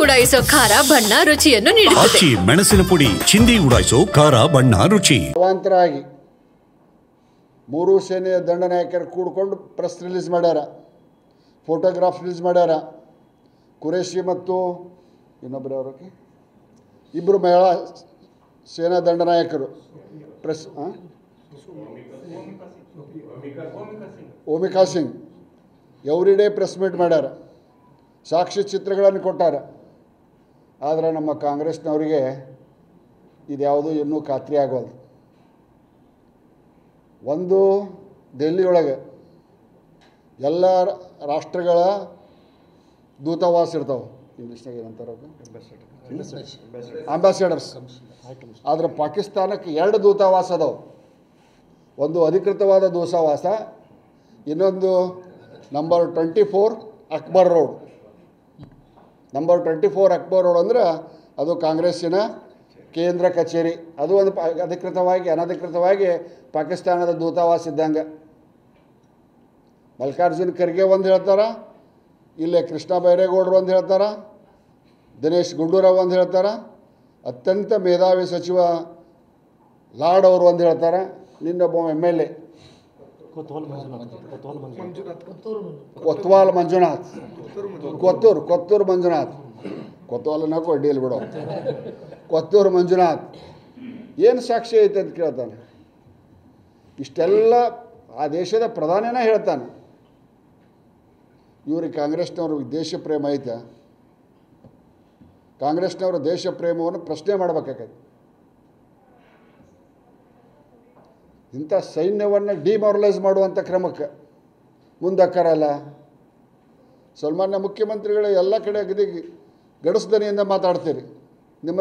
ಉಡಾಯಿಸೋ ಖಾರ ಬಣ್ಣ ರುಚಿಯನ್ನು ನೀಡುತ್ತದೆ. ಮೆಣಸಿನ ಪುಡಿ ಚಿಂದಿ ಉಡಾಯಿಸೋ ಖಾರ ಬಣ್ಣ ರುಚಿ. ಅವಾಂತರಾಗಿ ಮೂರು ಸೇನೆಯ ದಂಡನಾಯಕರು ಕೂಡಿಕೊಂಡು ಪ್ರೆಸ್ ರಿಲೀಸ್ ಮಾಡ್ಯಾರ, ಫೋಟೋಗ್ರಾಫ್ ರಿಲೀಸ್ ಮಾಡ್ಯಾರ. ಕುರೇಶಿ ಮತ್ತು ಇನ್ನೊಬ್ಬರು ಅವರಿಗೆ ಇಬ್ಬರು ಮಹಿಳಾ ಸೇನಾ ದಂಡನಾಯಕರು press Vyomika Singh everyday press meet ಮಾಡ್ಯಾರ, ಸಾಕ್ಷಿ ಚಿತ್ರಗಳನ್ನು ಕೊಟ್ಟಾರ. ಆದರೆ ನಮ್ಮ ಕಾಂಗ್ರೆಸ್ನವರಿಗೆ ಇದ್ಯಾವುದು ಇನ್ನೂ ಖಾತ್ರಿ ಆಗೋದು. ಒಂದು ದೆಹಲಿಯೊಳಗೆ ಎಲ್ಲ ರಾಷ್ಟ್ರಗಳ ದೂತಾವಾಸ ಇರ್ತಾವೆ, ಇಂಗ್ಲೀಷ್ನಾಗ ಏನಂತಾರೆ ಅಂಬಾಸಿಡರ್ಸ್. ಆದರೆ ಪಾಕಿಸ್ತಾನಕ್ಕೆ 2 ದೂತಾವಾಸ ಅದಾವೆ. ಒಂದು ಅಧಿಕೃತವಾದ ದೂತಾವಾಸ, ಇನ್ನೊಂದು number 24 Akbar road. Number 24 Akbar road ಅಂದ್ರೆ ಅದು ಕಾಂಗ್ರೆಸ್ಸಿನ ಕೇಂದ್ರ ಕಚೇರಿ. ಅದು ಒಂದು ಅಧಿಕೃತವಾಗಿ ಅನಧಿಕೃತವಾಗಿ ಪಾಕಿಸ್ತಾನದ ದೂತಾವಾಸ ಇದ್ದಂಗೆ. ಮಲ್ಲಿಕಾರ್ಜುನ್ ಖರ್ಗೆ ಒಂದು ಹೇಳ್ತಾರೆ, ಇಲ್ಲೇ ಕೃಷ್ಣ ಬೈರೇಗೌಡರು ಒಂದು ಹೇಳ್ತಾರೆ, ದಿನೇಶ್ ಗುಂಡೂರಾವ್ ಒಂದು ಹೇಳ್ತಾರೆ, ಅತ್ಯಂತ ಮೇಧಾವಿ ಸಚಿವ ಲಾಡ್ ಅವರು ಒಂದು ಹೇಳ್ತಾರೆ, ನಿನ್ನೊಬ್ಬ MLA ಕೊತ್ವಾಲ್ ಮಂಜುನಾಥ್, ಕೊತ್ತೂರು ಮಂಜುನಾಥ್, ಕೊತ್ವಾಲನಕ್ಕೂ ಅಡ್ಡಿಯಲ್ಲಿ ಬಿಡೋ, ಕೊತ್ತೂರು ಮಂಜುನಾಥ್ ಏನು ಸಾಕ್ಷಿ ಐತೆ ಅಂತ ಕೇಳ್ತಾನೆ. ಇಷ್ಟೆಲ್ಲ ಆ ದೇಶದ ಪ್ರಧಾನಿನ ಹೇಳ್ತಾನೆ. ಇವ್ರಿಗೆ ಕಾಂಗ್ರೆಸ್ನವ್ರ ದೇಶ ಪ್ರೇಮ ಐತೆ? ಕಾಂಗ್ರೆಸ್ನವರ ದೇಶ ಪ್ರೇಮವನ್ನು ಪ್ರಶ್ನೆ ಮಾಡಬೇಕಾಗತ್ತೆ. ಇಂಥ ಸೈನ್ಯವನ್ನು ಡಿಮಾರಲೈಸ್ ಮಾಡುವಂಥ ಕ್ರಮಕ್ಕೆ ಮುಂದಕ್ಕರಲ್ಲ. ಸನ್ಮಾನ್ಯ ಮುಖ್ಯಮಂತ್ರಿಗಳು ಎಲ್ಲ ಕಡೆ ಗಡಸು ದನಿಯಿಂದ ಮಾತಾಡ್ತೀರಿ. ನಿಮ್ಮ